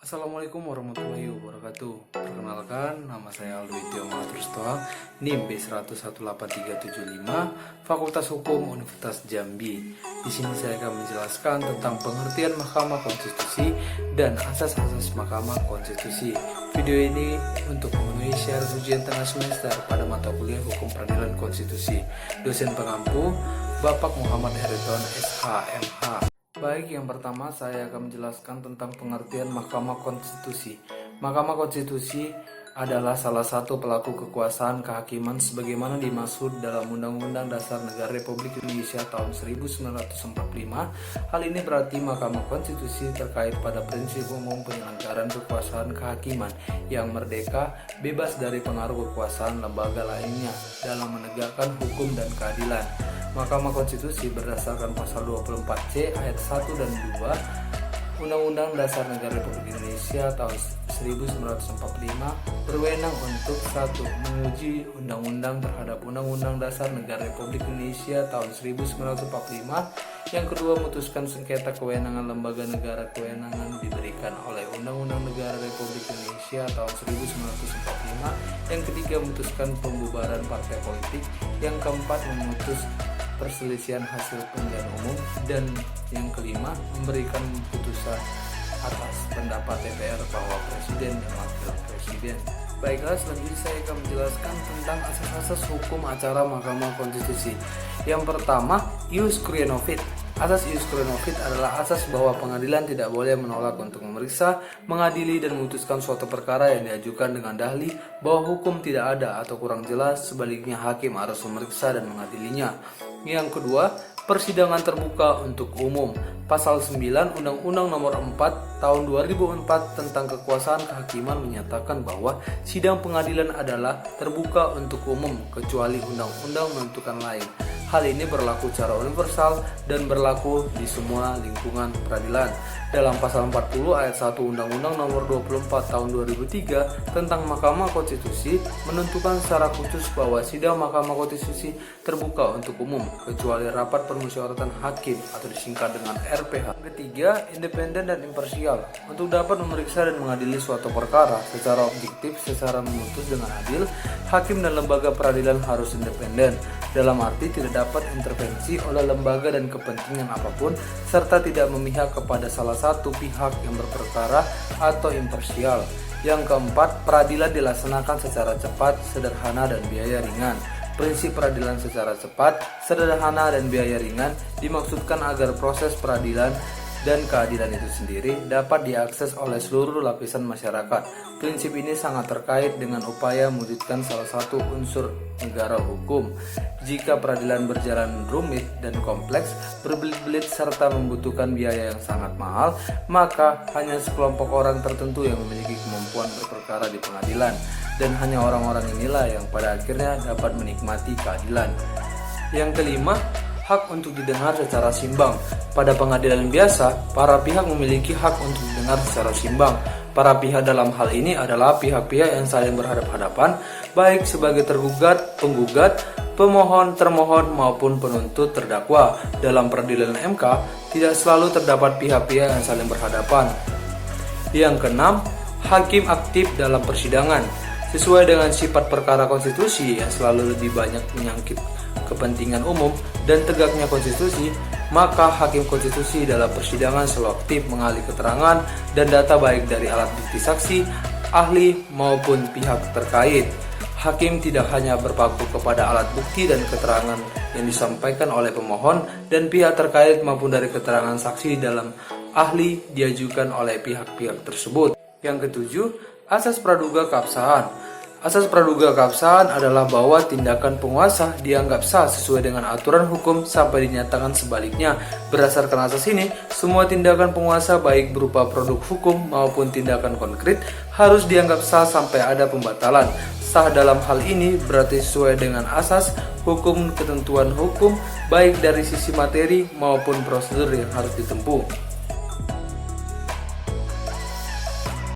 Assalamualaikum warahmatullahi wabarakatuh. Perkenalkan, nama saya Aldo Widyo Mahathirstoa, NIM B1183775, Fakultas Hukum Universitas Jambi. Di sini saya akan menjelaskan tentang pengertian Mahkamah Konstitusi dan asas-asas Mahkamah Konstitusi. Video ini untuk memenuhi syarat ujian tengah semester pada mata kuliah Hukum Peradilan Konstitusi. Dosen pengampu Bapak Muhammad Heriton SH.MH. Baik, yang pertama saya akan menjelaskan tentang pengertian Mahkamah Konstitusi. Mahkamah Konstitusi adalah salah satu pelaku kekuasaan kehakiman sebagaimana dimaksud dalam Undang-Undang Dasar Negara Republik Indonesia tahun 1945. Hal ini berarti Mahkamah Konstitusi terkait pada prinsip umum penyelenggaraan kekuasaan kehakiman yang merdeka, bebas dari pengaruh kekuasaan lembaga lainnya dalam menegakkan hukum dan keadilan. Mahkamah Konstitusi berdasarkan pasal 24C ayat 1 dan 2 Undang-Undang Dasar Negara Republik Indonesia tahun 1945 berwenang untuk 1. Menguji undang-undang terhadap Undang-Undang Dasar Negara Republik Indonesia tahun 1945. Yang kedua, memutuskan sengketa kewenangan lembaga negara. Kewenangan diberikan oleh Undang-Undang Negara Republik Indonesia tahun 1945. Yang ketiga, memutuskan pembubaran partai politik. Yang keempat, memutus perselisihan hasil pemilihan umum, dan yang kelima memberikan putusan atas pendapat DPR bahwa presiden dan wakil presiden. Baiklah, selanjutnya saya akan menjelaskan tentang asas-asas hukum acara Mahkamah Konstitusi. Yang pertama, ius creo novit. Asas ius creo novit adalah asas bahwa pengadilan tidak boleh menolak untuk memeriksa, mengadili, dan memutuskan suatu perkara yang diajukan dengan dalih bahwa hukum tidak ada atau kurang jelas, sebaliknya hakim harus memeriksa dan mengadilinya. Yang kedua, persidangan terbuka untuk umum. Pasal 9 Undang-Undang Nomor 4 Tahun 2004 tentang Kekuasaan Kehakiman menyatakan bahwa sidang pengadilan adalah terbuka untuk umum kecuali undang-undang menentukan lain. Hal ini berlaku secara universal dan berlaku di semua lingkungan peradilan. Dalam pasal 40 ayat 1 Undang-Undang Nomor 24 Tahun 2003 tentang Mahkamah Konstitusi menentukan secara khusus bahwa sidang Mahkamah Konstitusi terbuka untuk umum kecuali rapat permusyawaratan hakim atau disingkat dengan RPH. Ketiga, independen dan imparsial. Untuk dapat memeriksa dan mengadili suatu perkara secara objektif, secara memutus dengan adil, hakim dan lembaga peradilan harus independen. Dalam arti tidak dapat intervensi oleh lembaga dan kepentingan apapun, serta tidak memihak kepada salah satu pihak yang berperkara atau imparsial. Yang keempat, peradilan dilaksanakan secara cepat, sederhana, dan biaya ringan. Prinsip peradilan secara cepat, sederhana, dan biaya ringan dimaksudkan agar proses peradilan dan keadilan itu sendiri dapat diakses oleh seluruh lapisan masyarakat. Prinsip ini sangat terkait dengan upaya mewujudkan salah satu unsur negara hukum. Jika peradilan berjalan rumit dan kompleks, berbelit-belit serta membutuhkan biaya yang sangat mahal, maka hanya sekelompok orang tertentu yang memiliki kemampuan berperkara di pengadilan, dan hanya orang-orang inilah yang pada akhirnya dapat menikmati keadilan. Yang kelima, hak untuk didengar secara simbang. Pada pengadilan biasa, para pihak memiliki hak untuk didengar secara simbang. Para pihak dalam hal ini adalah pihak-pihak yang saling berhadapan-hadapan, baik sebagai tergugat, penggugat, pemohon, termohon, maupun penuntut terdakwa. Dalam peradilan MK, tidak selalu terdapat pihak-pihak yang saling berhadapan. Yang keenam, hakim aktif dalam persidangan. Sesuai dengan sifat perkara konstitusi yang selalu lebih banyak menyangkut kepentingan umum dan tegaknya konstitusi, maka hakim konstitusi dalam persidangan selalu aktif mengalih keterangan dan data baik dari alat bukti saksi, ahli, maupun pihak terkait. Hakim tidak hanya berpaku kepada alat bukti dan keterangan yang disampaikan oleh pemohon dan pihak terkait maupun dari keterangan saksi dalam ahli diajukan oleh pihak-pihak tersebut. Yang ketujuh, asas praduga keabsahan. Asas praduga keabsahan adalah bahwa tindakan penguasa dianggap sah sesuai dengan aturan hukum sampai dinyatakan sebaliknya. Berdasarkan asas ini, semua tindakan penguasa baik berupa produk hukum maupun tindakan konkret harus dianggap sah sampai ada pembatalan. Sah dalam hal ini berarti sesuai dengan asas hukum, ketentuan hukum baik dari sisi materi maupun prosedur yang harus ditempuh.